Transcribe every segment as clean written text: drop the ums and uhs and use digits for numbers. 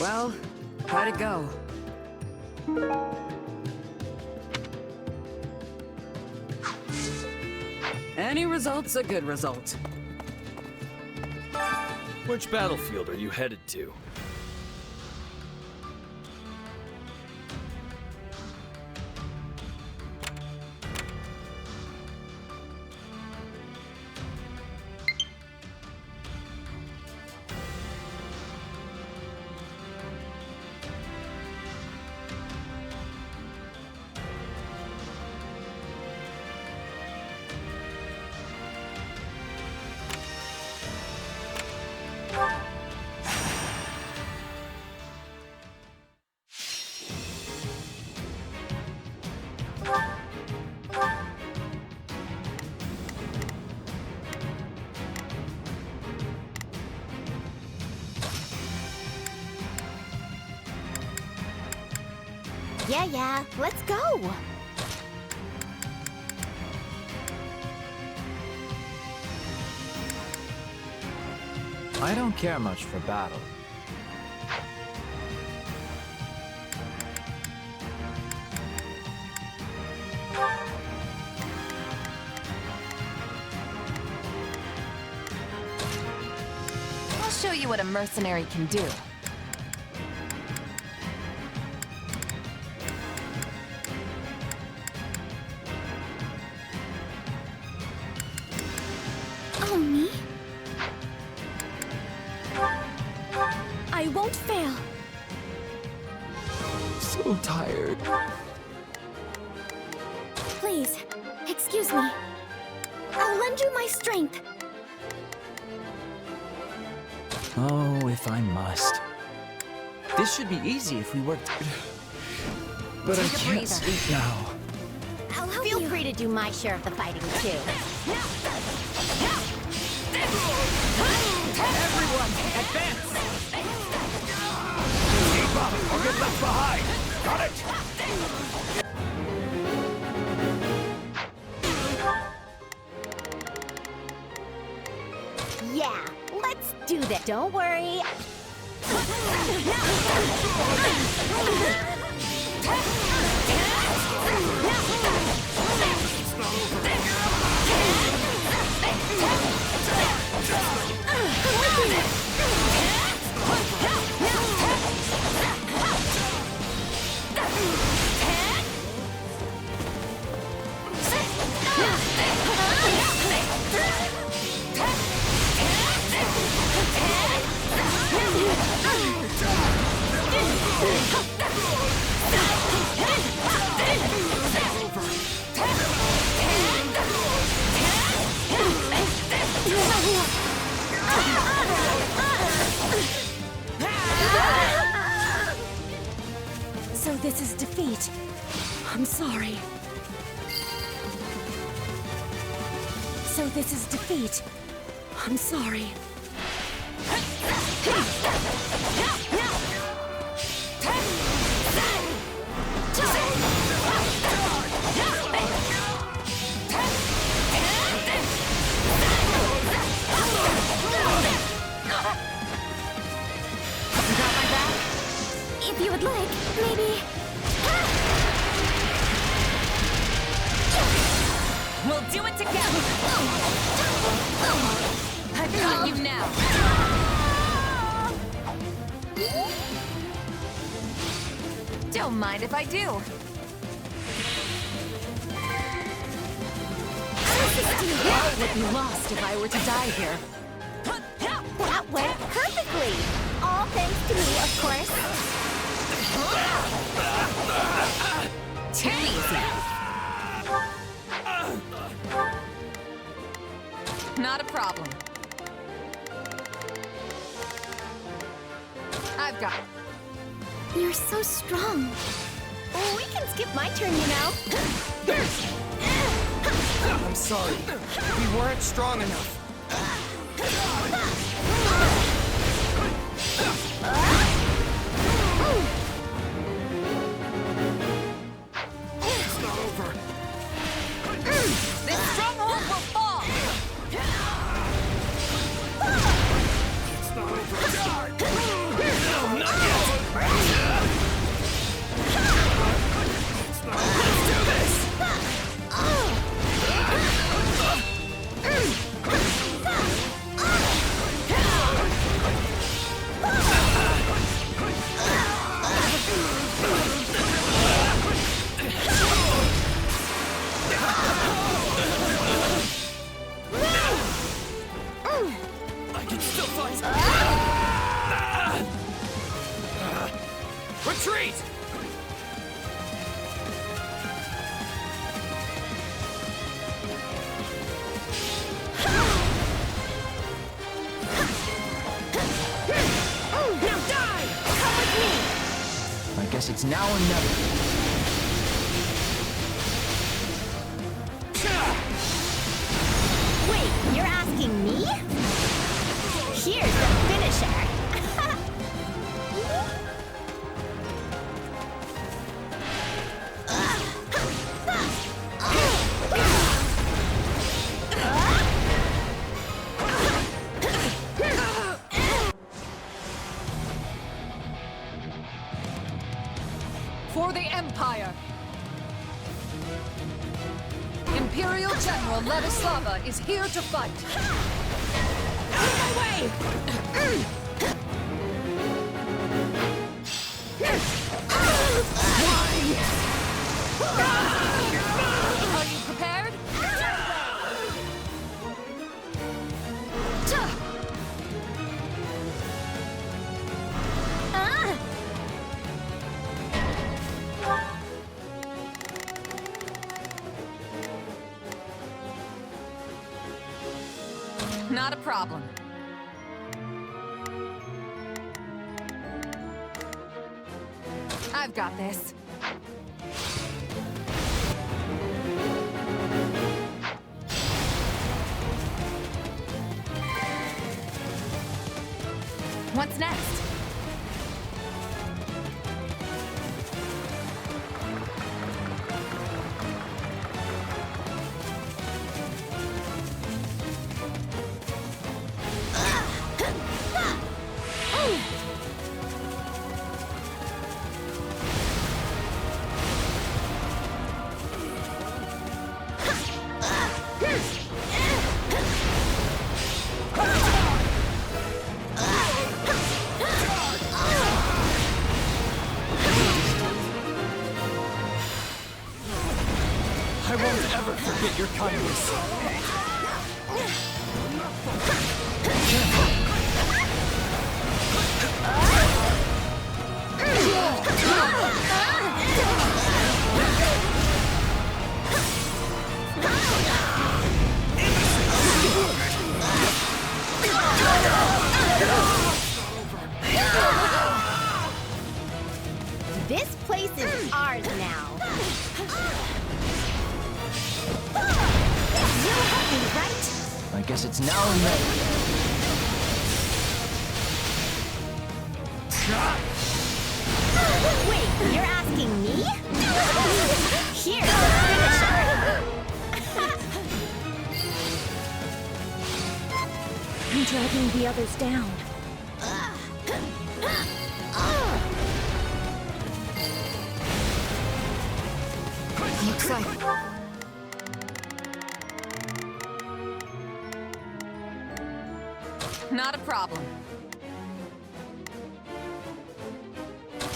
Well, how'd it go? Any result's a good result. Which battlefield are you headed to? Yeah, let's go! I don't care much for battle. I'll show you what a mercenary can do. Oh, me? I won't fail. So tired. Please, excuse me. I'll lend you my strength. Oh, if I must. This should be easy if we worked. But I Take a can't breather. sleep now. I'll help you. Feel free to do my share of the fighting, too. Everyone, advance! Keep up or get left behind! Got it! Yeah, let's do this. Don't worry. So this is defeat. I'm sorry. So this is defeat. I'm sorry. If you would like, maybe... We'll do it together! I've got you now! Don't mind if I do. All would be lost if I were to die here. That went perfectly! All thanks to me, of course. Too easy. Not a problem. I've got... You're so strong. We can skip my turn, you know. I'm sorry. We weren't strong enough. It's not over. This stronghold will fall! It's not over. No, not yet. can still fight! Retreat! Now die! Come with me! I guess it's now or never. Wait, you're asking me? Here's the finisher. For the Empire! Imperial General Lecister is here to fight! Out of my way! Are you prepared? Not a problem. I've got this. What's next? I won't ever forget your kindness. This place is ours now. You'll help me, right? I guess it's now or never. Wait, you're asking me? Here's the finisher. I'm dragging the others down. Looks like... Not a problem.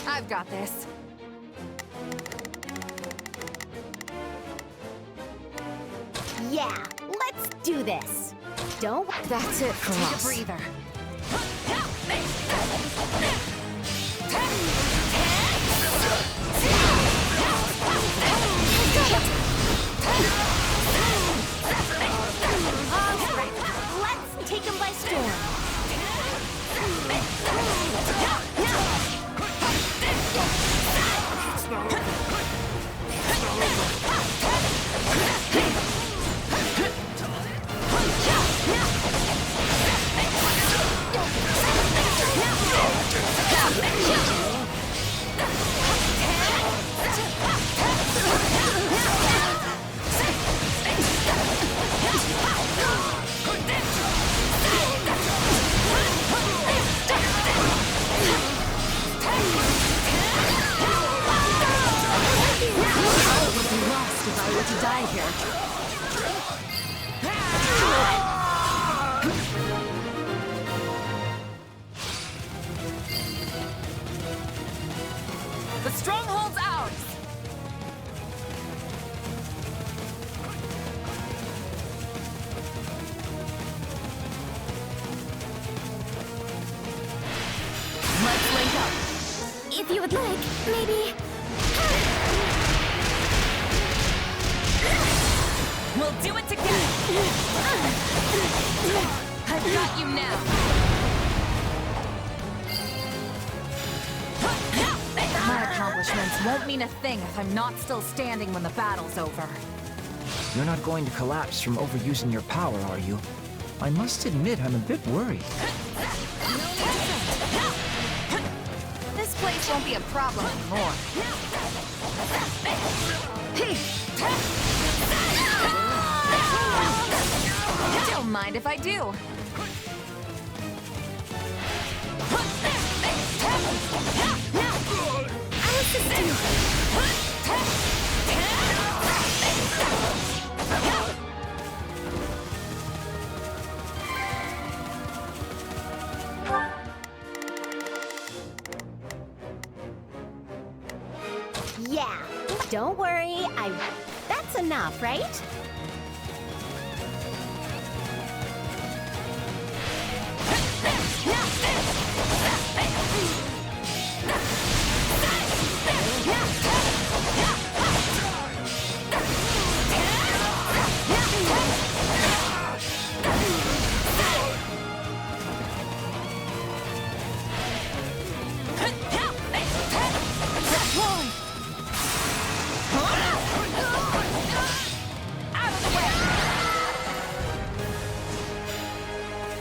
I've got this. Yeah, let's do this. Don't... That's it for Take a us. breather. All right, let's take them by storm. you would like, maybe... We'll do it together! I've got you now! My accomplishments won't mean a thing if I'm not still standing when the battle's over. You're not going to collapse from overusing your power, are you? I must admit, I'm a bit worried. This place won't be a problem anymore. Don't mind if I do. I'll assist you. Yeah, don't worry, That's enough, right?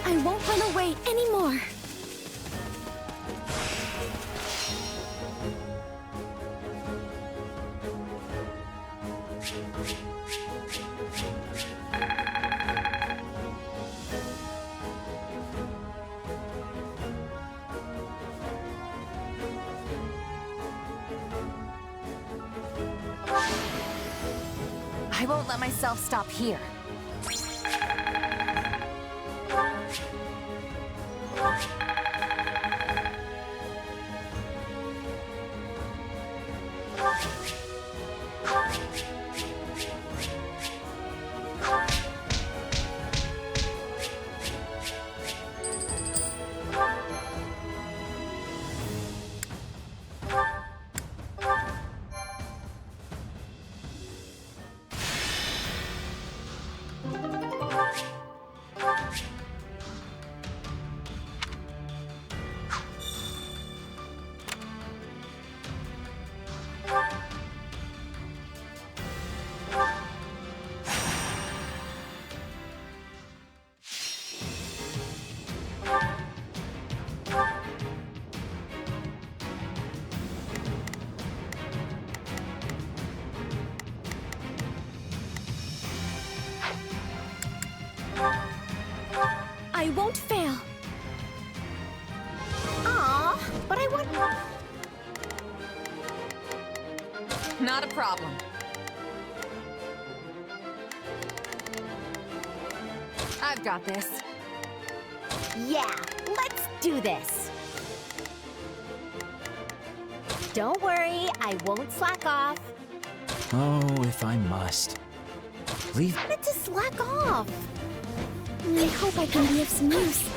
I won't run away anymore. I won't let myself stop here. I won't fail. Aw, but I want... Not a problem. I've got this. Yeah, let's do this. Don't worry, I won't slack off. Oh, if I must. Leave... But to slack off. I hope I can be of some use.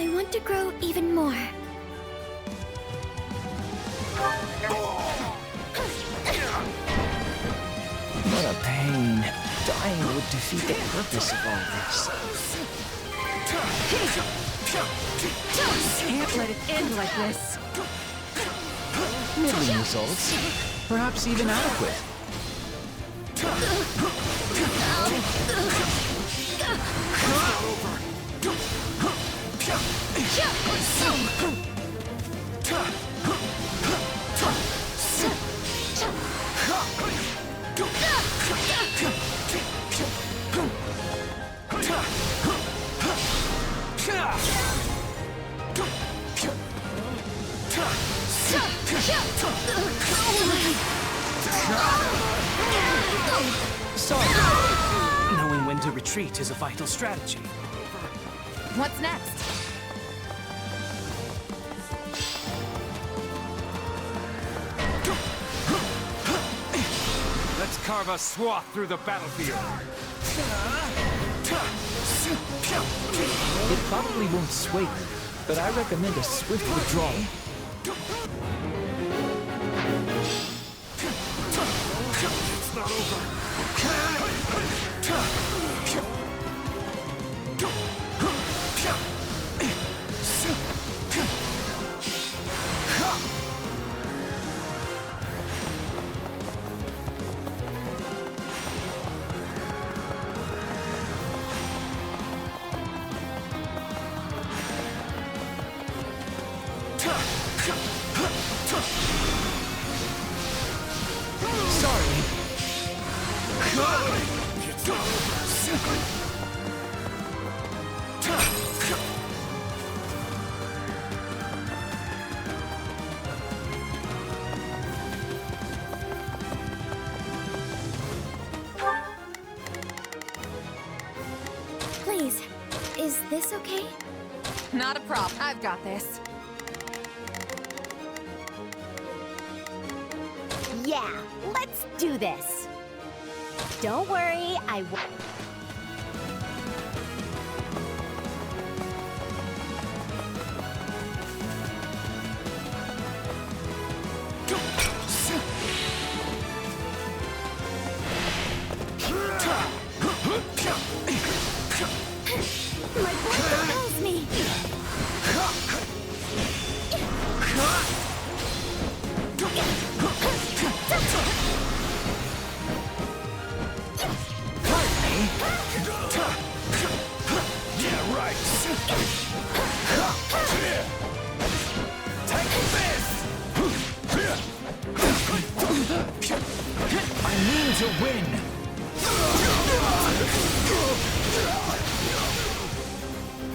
I want to grow even more. What a pain. Dying would defeat the purpose of all this. Can't let it end like this. Middling results. Perhaps even adequate. Sorry. Knowing when to retreat is a vital strategy. What's next? Let's carve a swath through the battlefield. It probably won't sway you, but I recommend a swift withdrawal. It's not over. Please, is this okay? Not a problem. I've got this. Yeah, let's do this. Don't worry, I won't. My blood compels me. Yeah, right. Take this! I mean to win!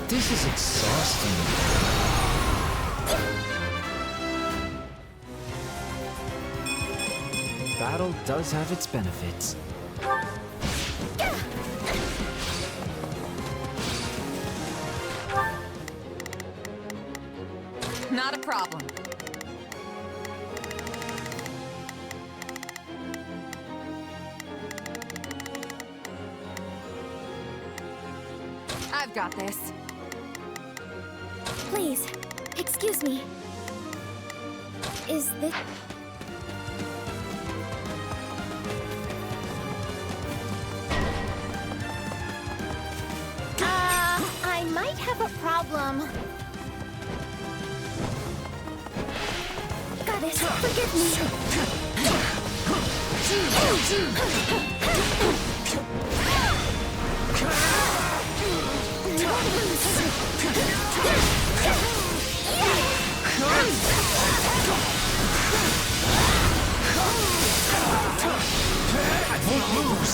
This is exhausting. Battle does have its benefits. Not a problem. I've got this. Please, excuse me. Is this... I might have a problem. Goddess, forgive me. I won't lose!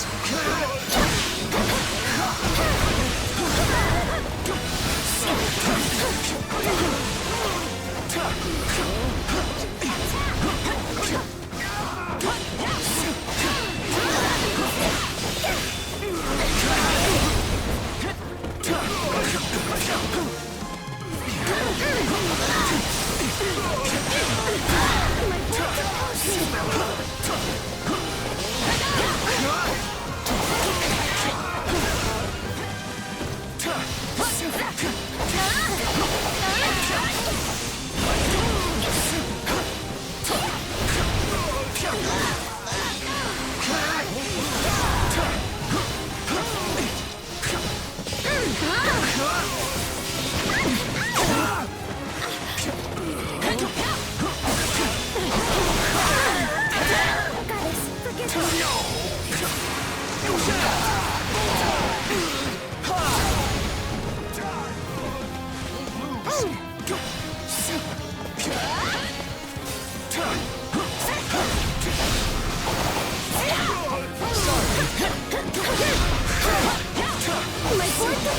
Support the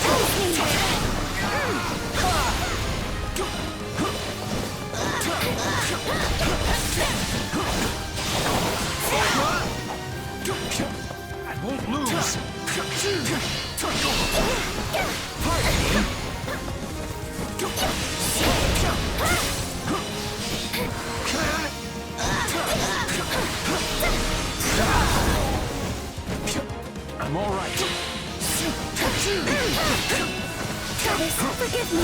I won't lose. I'm all right. Goddess, forgive me.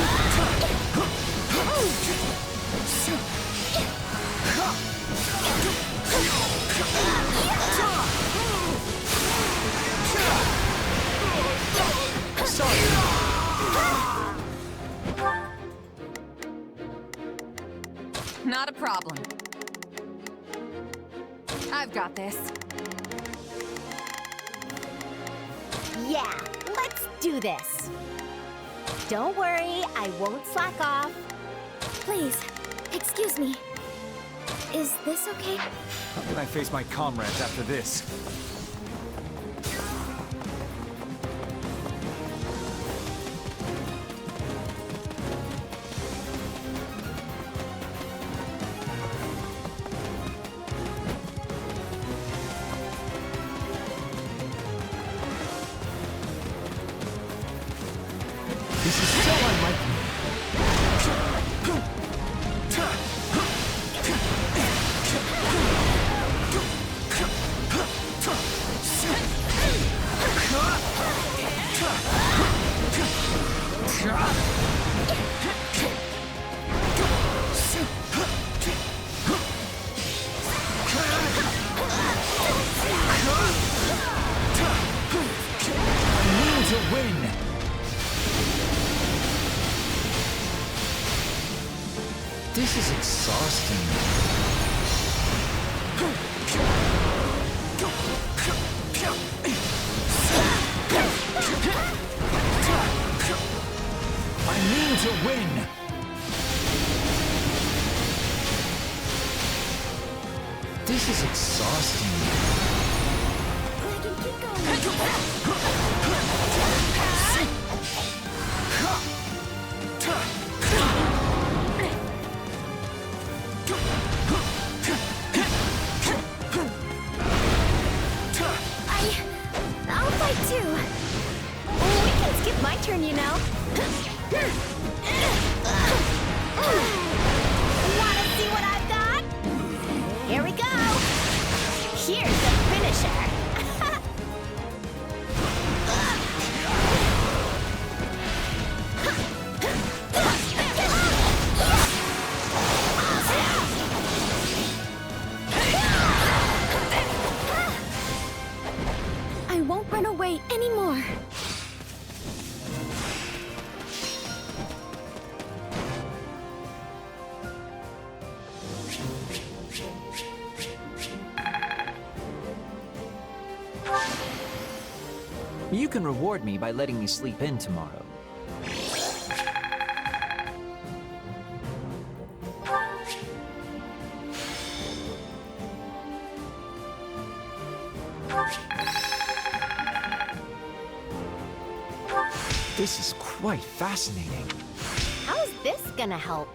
Not a problem. I've got this. Yeah, let's do this. Don't worry, I won't slack off. Please, excuse me. Is this okay? How can I face my comrades after this? This is so unlike me. I mean to win. This is exhausting. I mean to win. This is exhausting. I can keep going. I'll fight too. We can skip my turn, you know. Wanna see what I've got? Here we go. Here's the finisher. I won't run away anymore. You can reward me by letting me sleep in tomorrow. This is quite fascinating. How's this gonna help?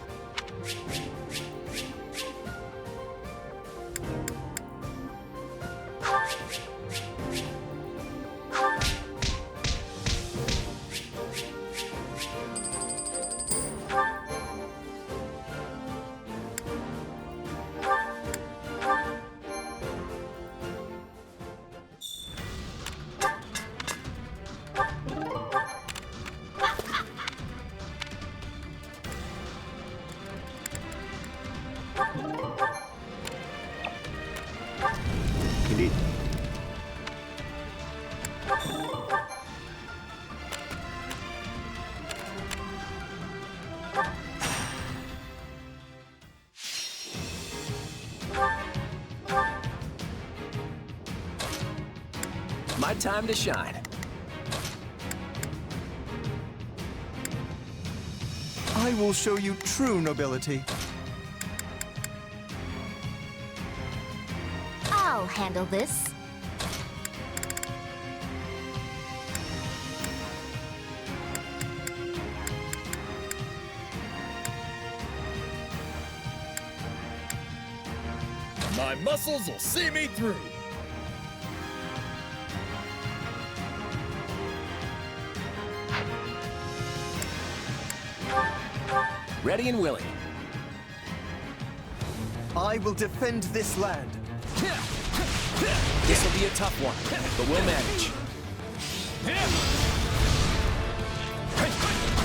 Indeed. My time to shine. I will show you true nobility. I'll handle this. My muscles will see me through. Ready and willing. I will defend this land. This will be a tough one, but we'll manage.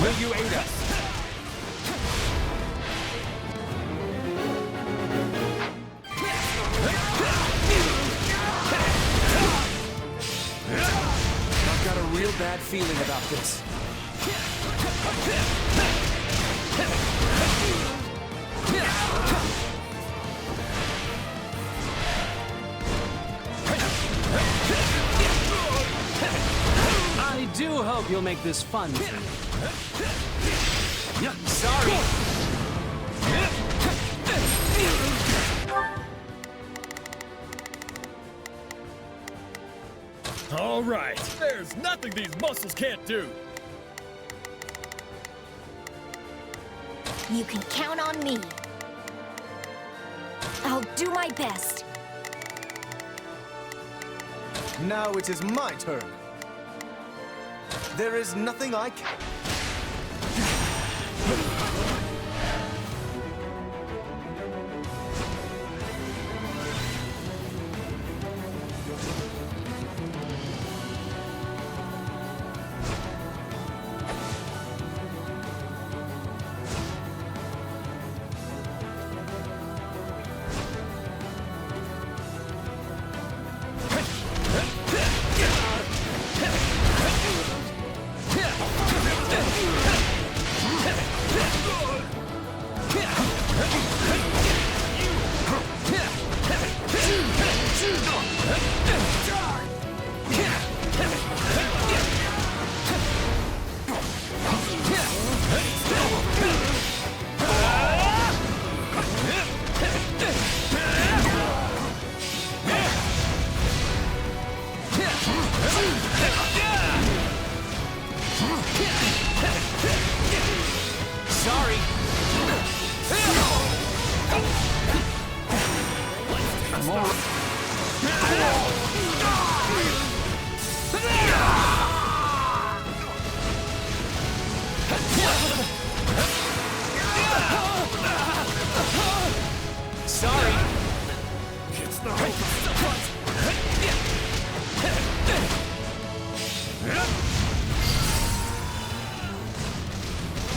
Will you aid us? I've got a real bad feeling about this. I do hope you'll make this fun. Sorry. All right, there's nothing these muscles can't do. You can count on me. I'll do my best. Now it is my turn. There is nothing I can...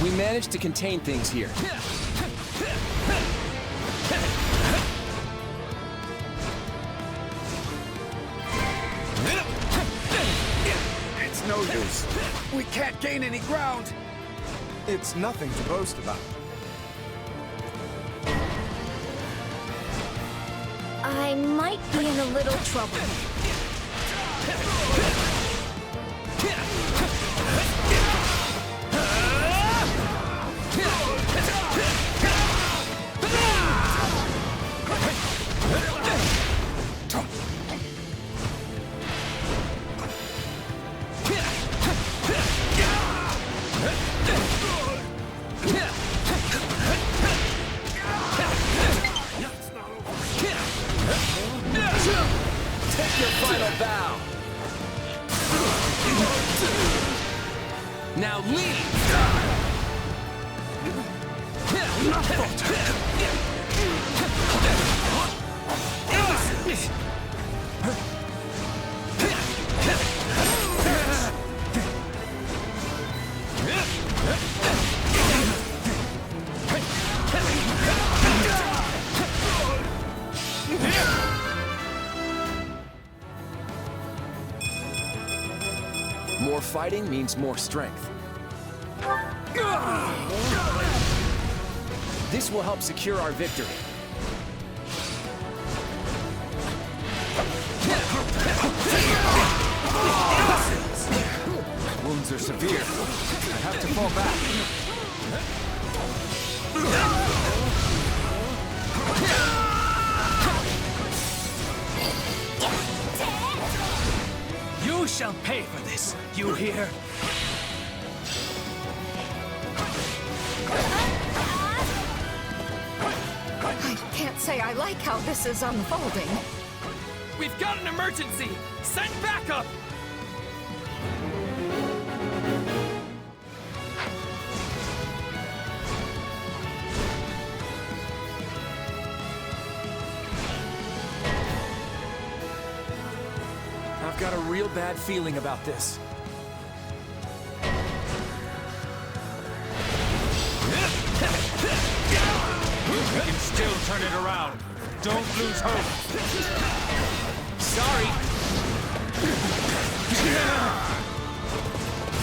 We managed to contain things here. It's no use. We can't gain any ground. It's nothing to boast about. I might be in a little trouble. Take your final bow. Now leave. More fighting means more strength. This will help secure our victory. Wounds are severe. I have to fall back. You shall pay for this, you hear? I can't say I I like how this is unfolding. We've got an emergency! Send backup! I've got a real bad feeling about this. We can still turn it around. Don't lose hope. Sorry.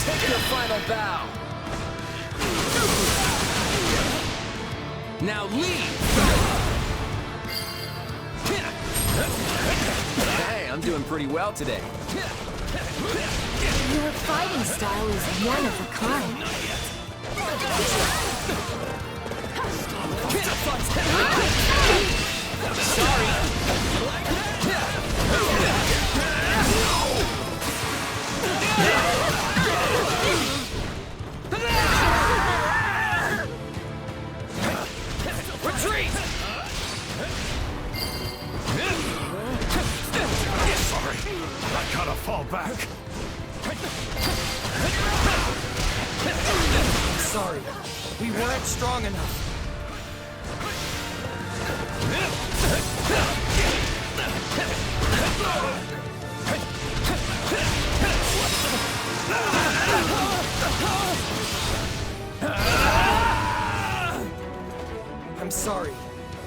Take your final bow. Now leave. Hey, I'm doing pretty well today. Your fighting style is one of a kind. Retreat! Sorry, I gotta fall back. Sorry, we weren't strong enough. I'm sorry,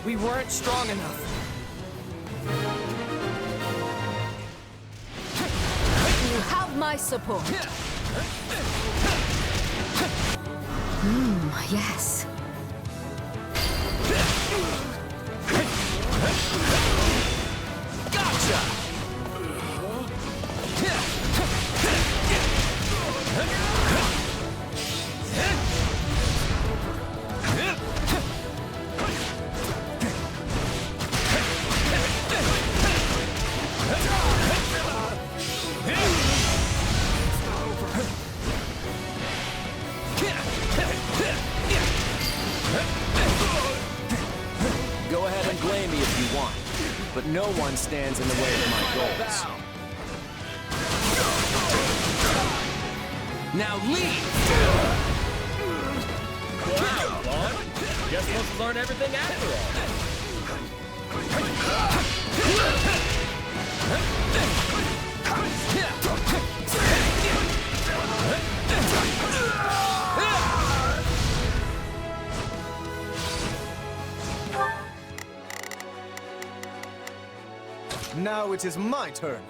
we weren't strong enough. You have my support. Yes. Gotcha! Go ahead and blame me if you want, but no one stands in the way of my goals. Now leave! Wow, Vaughn. Guess we'll have to learn everything after all. Now it is my turn.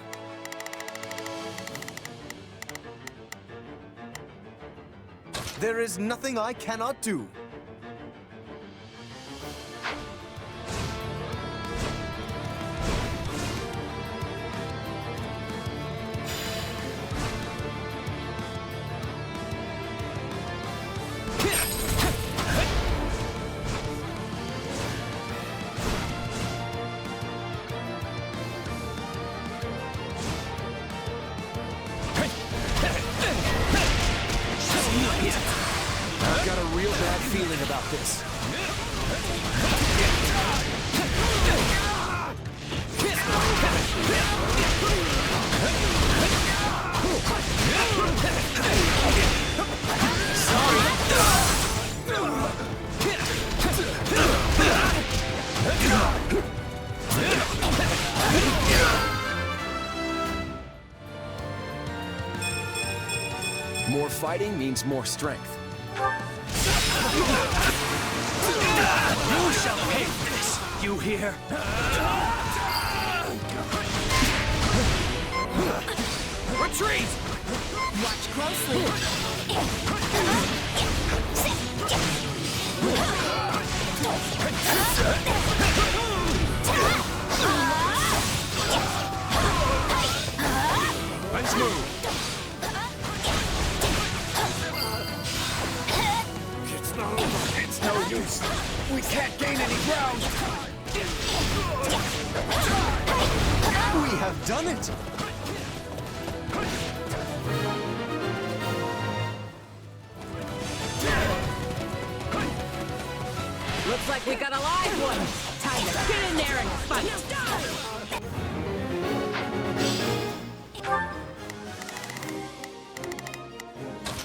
There is nothing I cannot do. I've got a real bad feeling about this. More fighting means more strength. You shall hate this, you hear? Retreat! Watch closely. Let's move. It's no use. We can't gain any ground. We have done it! Looks like we got a live one. Time Get in there and fight!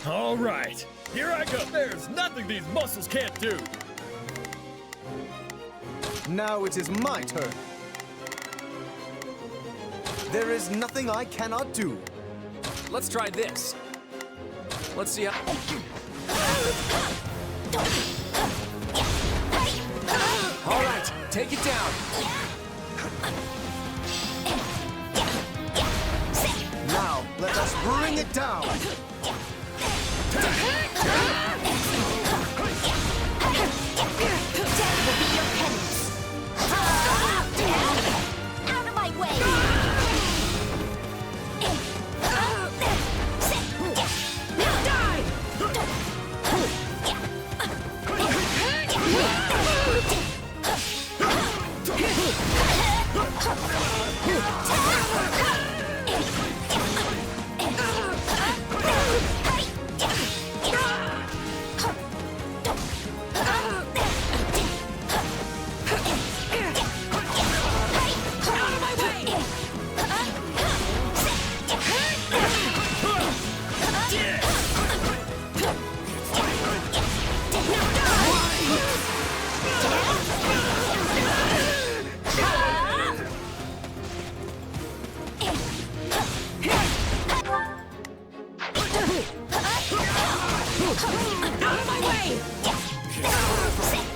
All right, here I go. There's nothing these muscles can't do. Now it is my turn. There is nothing I cannot do. Let's try this. Let's see how... All right, take it down. Now, let us bring it down. Death will be your penance. Out of my way!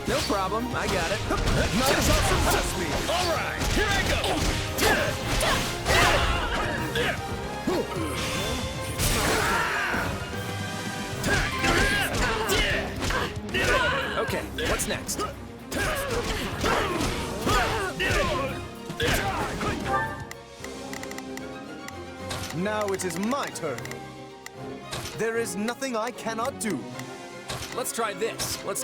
No problem, I got it. None shall surpass me. All right, here I go. Okay, what's next? Now it is my turn. There is nothing I cannot do. Let's try this. Let's...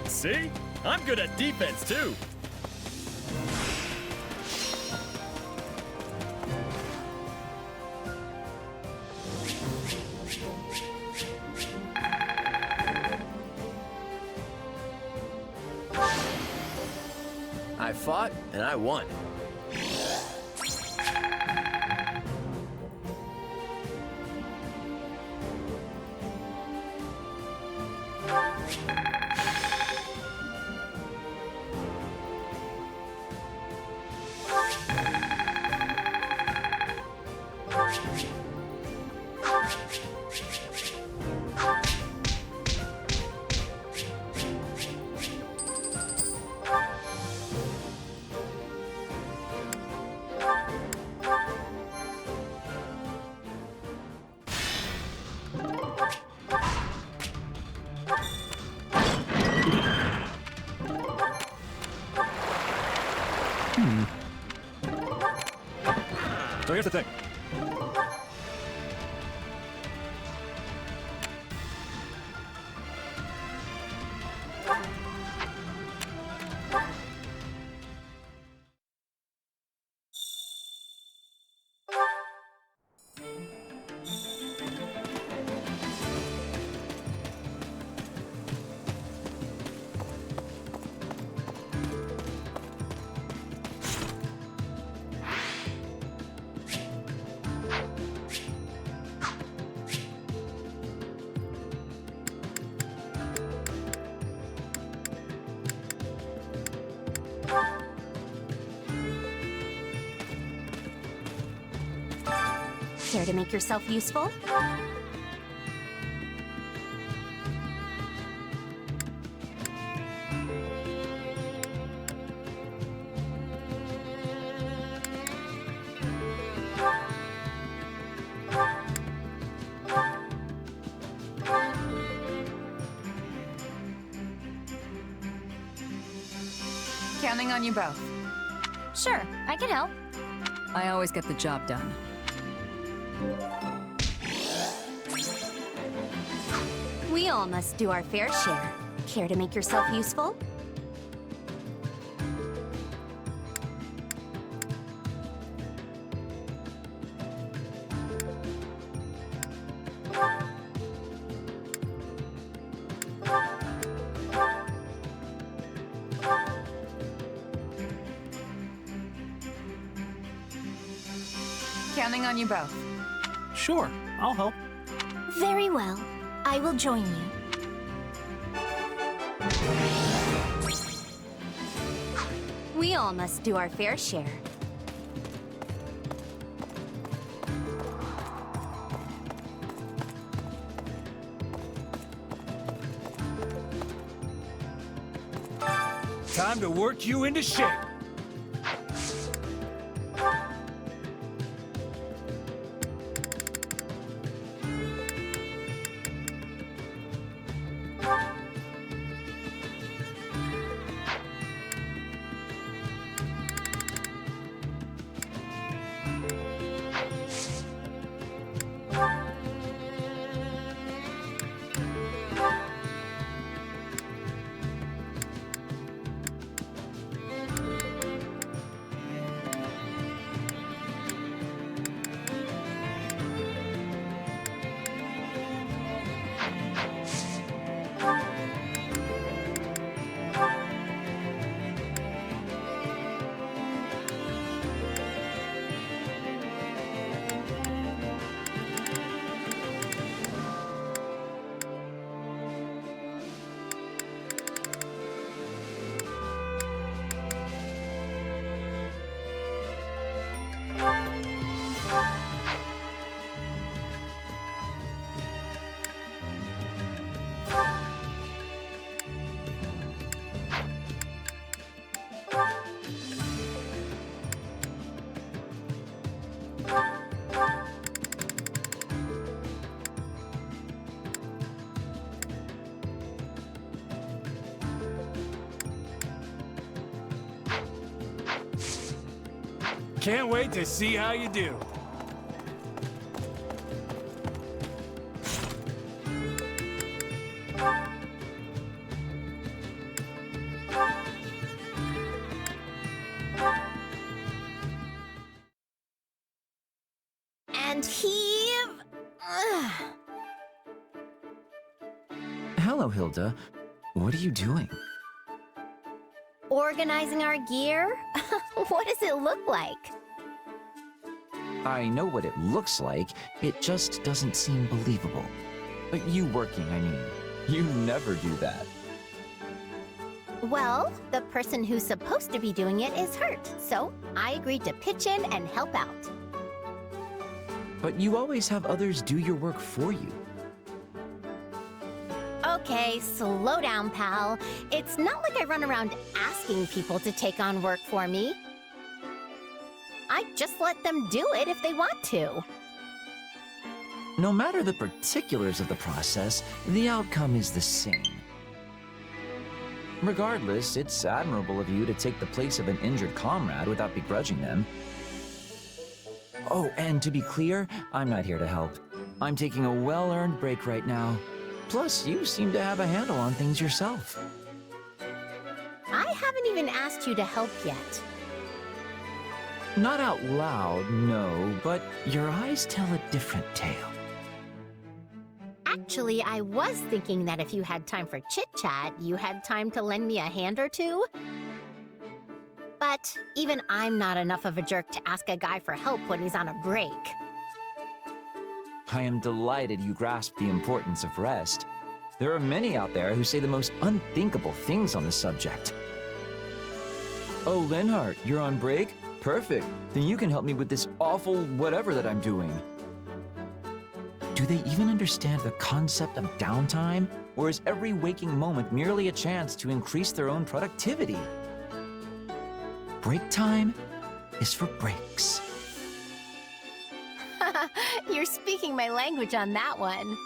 See? I'm good at defense, too. I fought, and I won. So here's the thing. Care to make yourself useful? Counting on you both. Sure, I can help. I always get the job done. We all must do our fair share. Care to make yourself useful? Counting on you both. Sure, I'll help. Very well. I will join you. We all must do our fair share. Time to work you into shape. Can't wait to see how you do. And heave. Hello, Hilda. What are you doing? Organizing our gear? What does it look like? I know what it looks like, it just doesn't seem believable. But you working, I mean. You never do that. Well, the person who's supposed to be doing it is hurt, so I agreed to pitch in and help out. But you always have others do your work for you. Okay, slow down, pal. It's not like I run around asking people to take on work for me. I just let them do it if they want to. No matter the particulars of the process, the outcome is the same. Regardless, it's admirable of you to take the place of an injured comrade without begrudging them. Oh, and to be clear, I'm not here to help. I'm taking a well-earned break right now. Plus, you seem to have a handle on things yourself. I haven't even asked you to help yet. Not out loud, no, but your eyes tell a different tale. Actually, I was thinking that if you had time for chit-chat, you had time to lend me a hand or two. But even I'm not enough of a jerk to ask a guy for help when he's on a break. I am delighted you grasp the importance of rest. There are many out there who say the most unthinkable things on the subject. Oh, Linhart, you're on break? Perfect. Then you can help me with this awful whatever that I'm doing. Do they even understand the concept of downtime? Or is every waking moment merely a chance to increase their own productivity? Break time is for breaks. You're speaking my language on that one.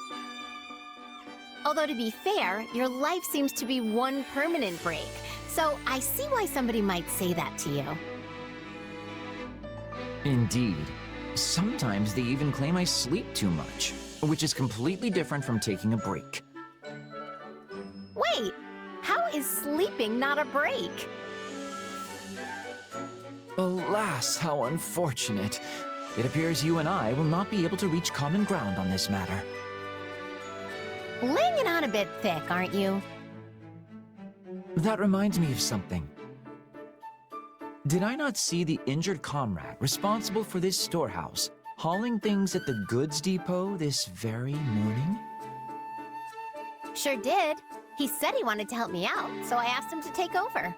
Although to be fair, your life seems to be one permanent break, so I see why somebody might say that to you. Indeed. Sometimes they even claim I sleep too much, which is completely different from taking a break. Wait, how is sleeping not a break? Alas, how unfortunate. It appears you and I will not be able to reach common ground on this matter. Laying it on a bit thick, aren't you? That reminds me of something. Did I not see the injured comrade responsible for this storehouse hauling things at the goods depot this very morning? Sure did. He said he wanted to help me out, so I asked him to take over.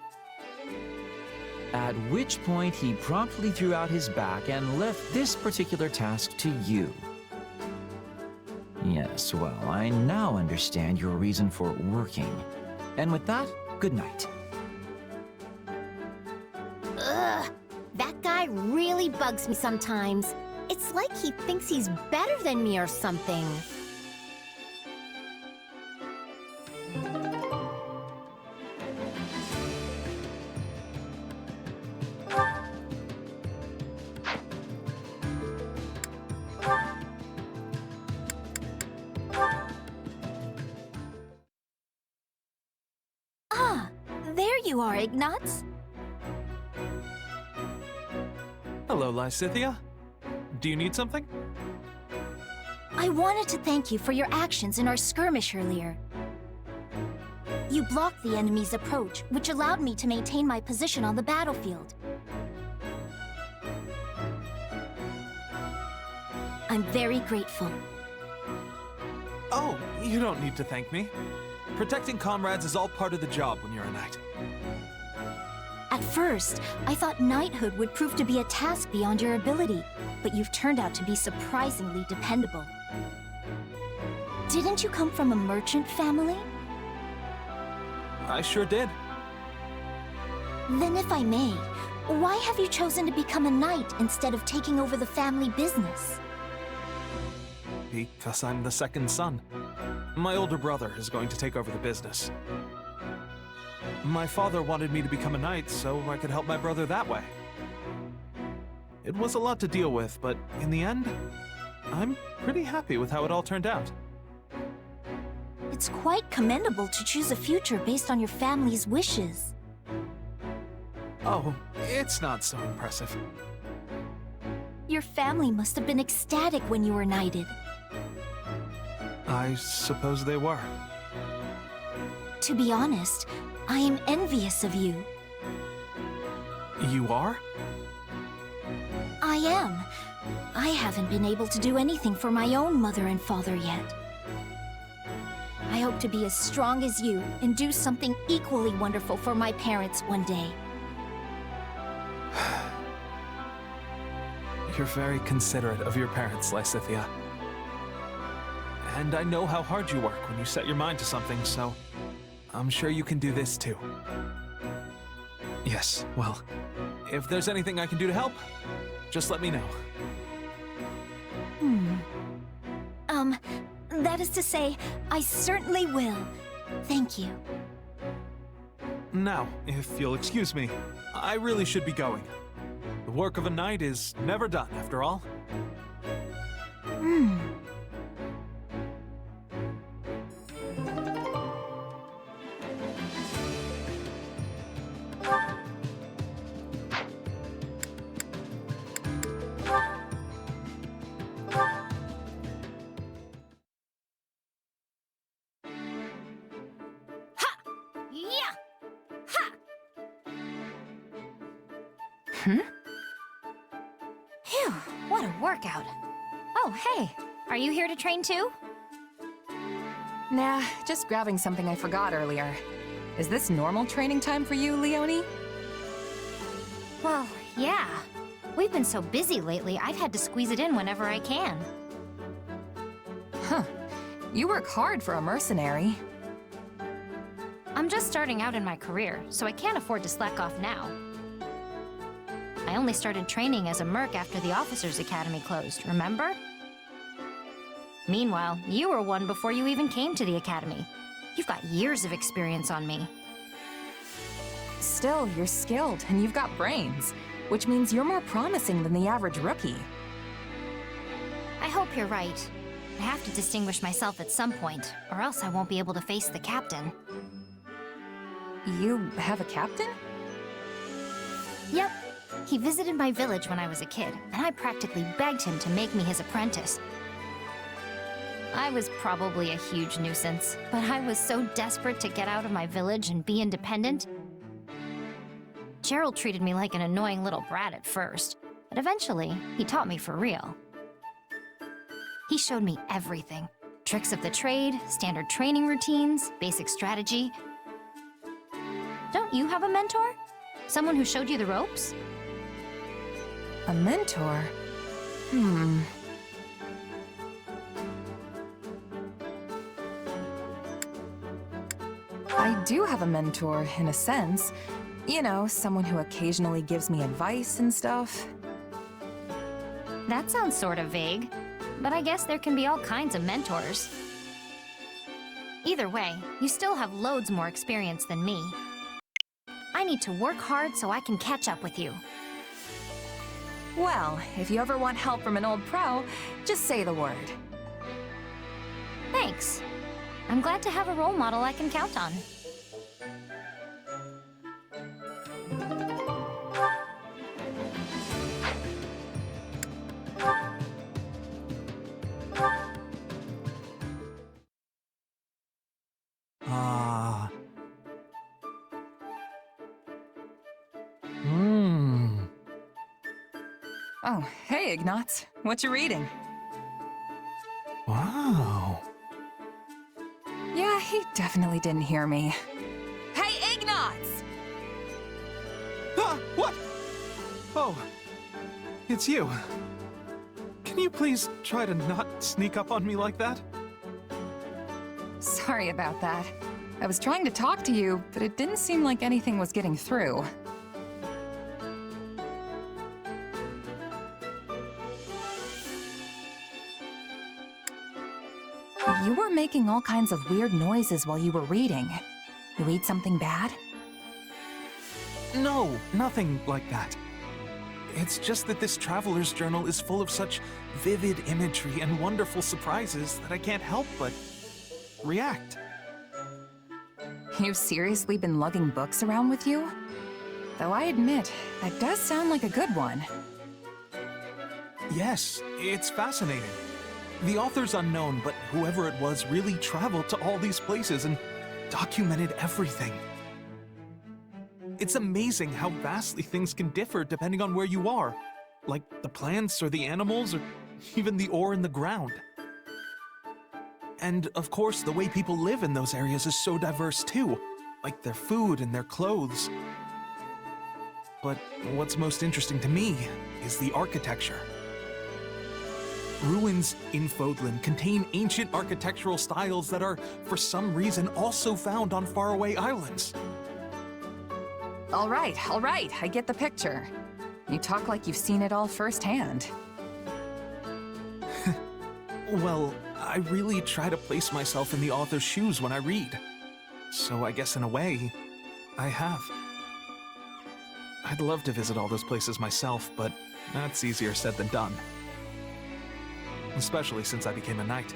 At which point he promptly threw out his back and left this particular task to you. Yes, well, I now understand your reason for working. And with that, good night. Ugh, that guy really bugs me sometimes. It's like he thinks he's better than me or something. There you are, Ignatz. Hello, Lysithia. Do you need something? I wanted to thank you for your actions in our skirmish earlier. You blocked the enemy's approach, which allowed me to maintain my position on the battlefield. I'm very grateful. Oh, you don't need to thank me. Protecting comrades is all part of the job when you're a knight. At first, I thought knighthood would prove to be a task beyond your ability, but you've turned out to be surprisingly dependable. Didn't you come from a merchant family? I sure did. Then if I may, why have you chosen to become a knight instead of taking over the family business? Because I'm the second son. My older brother is going to take over the business. My father wanted me to become a knight so I could help my brother that way. It was a lot to deal with, but in the end, I'm pretty happy with how it all turned out. It's quite commendable to choose a future based on your family's wishes. Oh, it's not so impressive. Your family must have been ecstatic when you were knighted. I suppose they were. To be honest, I am envious of you. You are? I am. I haven't been able to do anything for my own mother and father yet. I hope to be as strong as you and do something equally wonderful for my parents one day. You're very considerate of your parents, Lysithia. And I know how hard you work when you set your mind to something, so I'm sure you can do this too. Yes, well, if there's anything I can do to help, just let me know. That is to say, I certainly will. Thank you. Now, if you'll excuse me, I really should be going. The work of a knight is never done, after all. Phew, what a workout. Oh, hey. Are you here to train too? Nah, just grabbing something I forgot earlier. Is this normal training time for you, Leonie? Well, yeah. We've been so busy lately, I've had to squeeze it in whenever I can. Huh. You work hard for a mercenary. I'm just starting out in my career, so I can't afford to slack off now. I only started training as a merc after the Officers' Academy closed, remember? Meanwhile, you were one before you even came to the Academy. You've got years of experience on me. Still, you're skilled and you've got brains, which means you're more promising than the average rookie. I hope you're right. I have to distinguish myself at some point, or else I won't be able to face the captain. You have a captain? Yep. He visited my village when I was a kid, and I practically begged him to make me his apprentice. I was probably a huge nuisance, but I was so desperate to get out of my village and be independent. Gerald treated me like an annoying little brat at first, but eventually, he taught me for real. He showed me everything. Tricks of the trade, standard training routines, basic strategy. Don't you have a mentor? Someone who showed you the ropes? A mentor? I do have a mentor, in a sense. You know, someone who occasionally gives me advice and stuff. That sounds sort of vague, but I guess there can be all kinds of mentors. Either way, you still have loads more experience than me. I need to work hard so I can catch up with you. Well, if you ever want help from an old pro, just say the word. Thanks. I'm glad to have a role model I can count on. Oh, hey, Ignatz. What you reading? Wow. Yeah, he definitely didn't hear me. Hey, Ignatz! Ah, what? Oh, it's you. Can you please try to not sneak up on me like that? Sorry about that. I was trying to talk to you, but it didn't seem like anything was getting through. You were making all kinds of weird noises while you were reading. You ate something bad? No, nothing like that. It's just that this traveler's journal is full of such vivid imagery and wonderful surprises that I can't help but react. You've seriously been lugging books around with you? Though I admit, that does sound like a good one. Yes, it's fascinating. The author's unknown, but whoever it was really traveled to all these places and documented everything. It's amazing how vastly things can differ depending on where you are, like the plants or the animals or even the ore in the ground. And of course, the way people live in those areas is so diverse too, like their food and their clothes. But what's most interesting to me is the architecture. Ruins in Fodlan contain ancient architectural styles that are, for some reason, also found on faraway islands. All right, I get the picture. You talk like you've seen it all firsthand. Well, I really try to place myself in the author's shoes when I read. So I guess in a way, I have. I'd love to visit all those places myself, but that's easier said than done. Especially since I became a knight.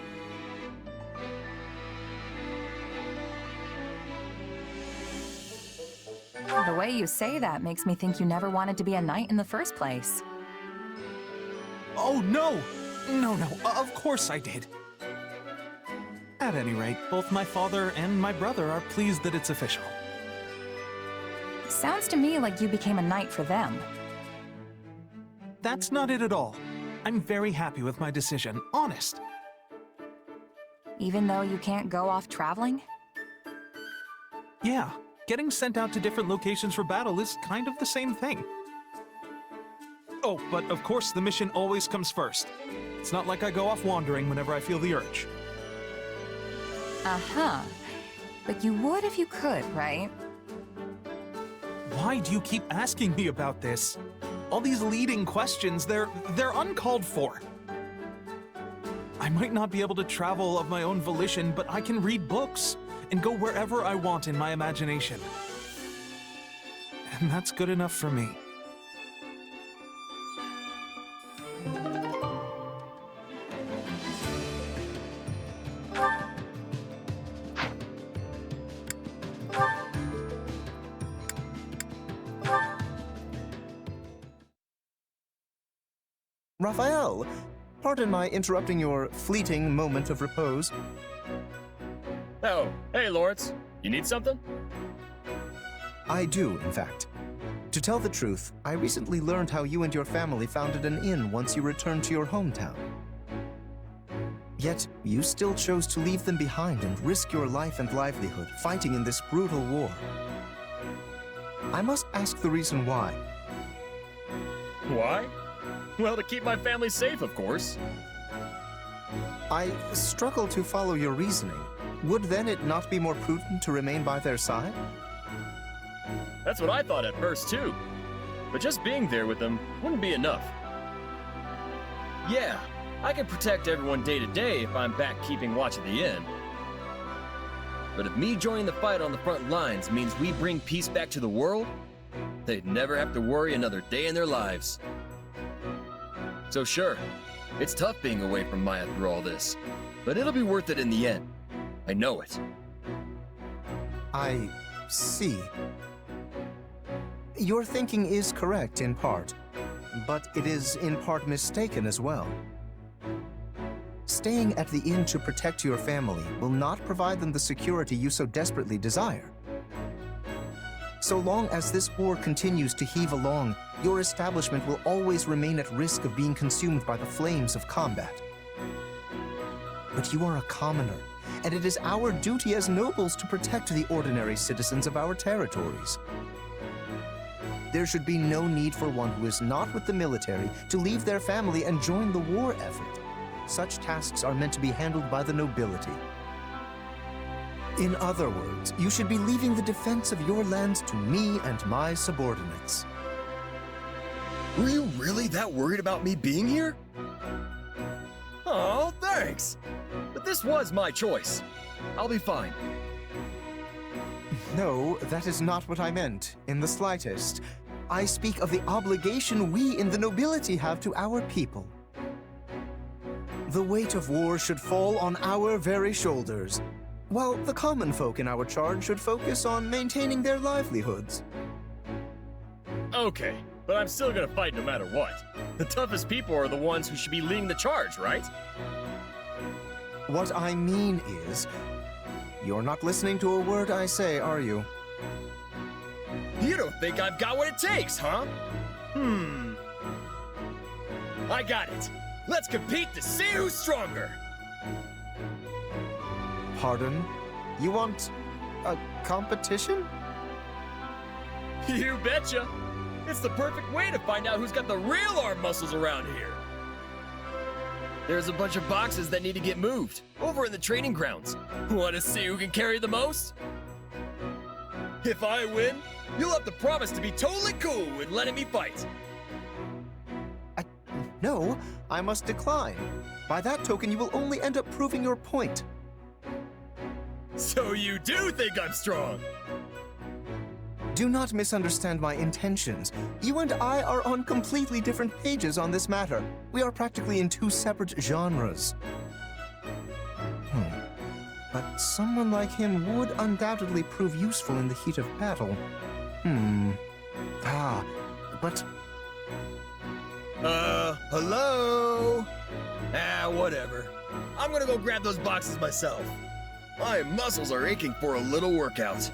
The way you say that makes me think you never wanted to be a knight in the first place. Oh, no! No, of course I did. At any rate, both my father and my brother are pleased that it's official. Sounds to me like you became a knight for them. That's not it at all. I'm very happy with my decision, honest. Even though you can't go off traveling? Yeah, getting sent out to different locations for battle is kind of the same thing. Oh, but of course the mission always comes first. It's not like I go off wandering whenever I feel the urge. Uh-huh. But you would if you could, right? Why do you keep asking me about this? All these leading questions, they're uncalled for. I might not be able to travel of my own volition, but I can read books and go wherever I want in my imagination. And that's good enough for me. Raphael, pardon my interrupting your fleeting moment of repose. Oh, hey, Lawrence. You need something? I do, in fact. To tell the truth, I recently learned how you and your family founded an inn once you returned to your hometown. Yet, you still chose to leave them behind and risk your life and livelihood fighting in this brutal war. I must ask the reason why. Why? Well, to keep my family safe, of course. I struggle to follow your reasoning. Would then it not be more prudent to remain by their side? That's what I thought at first, too. But just being there with them wouldn't be enough. Yeah, I can protect everyone day to day if I'm back keeping watch at the inn. But if me joining the fight on the front lines means we bring peace back to the world, they'd never have to worry another day in their lives. So sure, it's tough being away from Maya through all this, but it'll be worth it in the end. I know it. I see. Your thinking is correct in part, but it is in part mistaken as well. Staying at the inn to protect your family will not provide them the security you so desperately desire. So long as this war continues to heave along, your establishment will always remain at risk of being consumed by the flames of combat. But you are a commoner, and it is our duty as nobles to protect the ordinary citizens of our territories. There should be no need for one who is not with the military to leave their family and join the war effort. Such tasks are meant to be handled by the nobility. In other words, you should be leaving the defense of your lands to me and my subordinates. Were you really that worried about me being here? Oh, thanks. But this was my choice. I'll be fine. No, that is not what I meant, in the slightest. I speak of the obligation we in the nobility have to our people. The weight of war should fall on our very shoulders, while the common folk in our charge should focus on maintaining their livelihoods. Okay, but I'm still gonna fight no matter what. The toughest people are the ones who should be leading the charge, right? What I mean is, you're not listening to a word I say, are you? You don't think I've got what it takes, huh? I got it. Let's compete to see who's stronger. Pardon? You want a competition? You betcha. It's the perfect way to find out who's got the real arm muscles around here. There's a bunch of boxes that need to get moved over in the training grounds. Want to see who can carry the most? If I win, you'll have to promise to be totally cool with letting me fight. No, I must decline. By that token, you will only end up proving your point. So you do think I'm strong? Do not misunderstand my intentions. You and I are on completely different pages on this matter. We are practically in two separate genres. But someone like him would undoubtedly prove useful in the heat of battle. But... hello? Whatever. I'm gonna go grab those boxes myself. My muscles are aching for a little workout.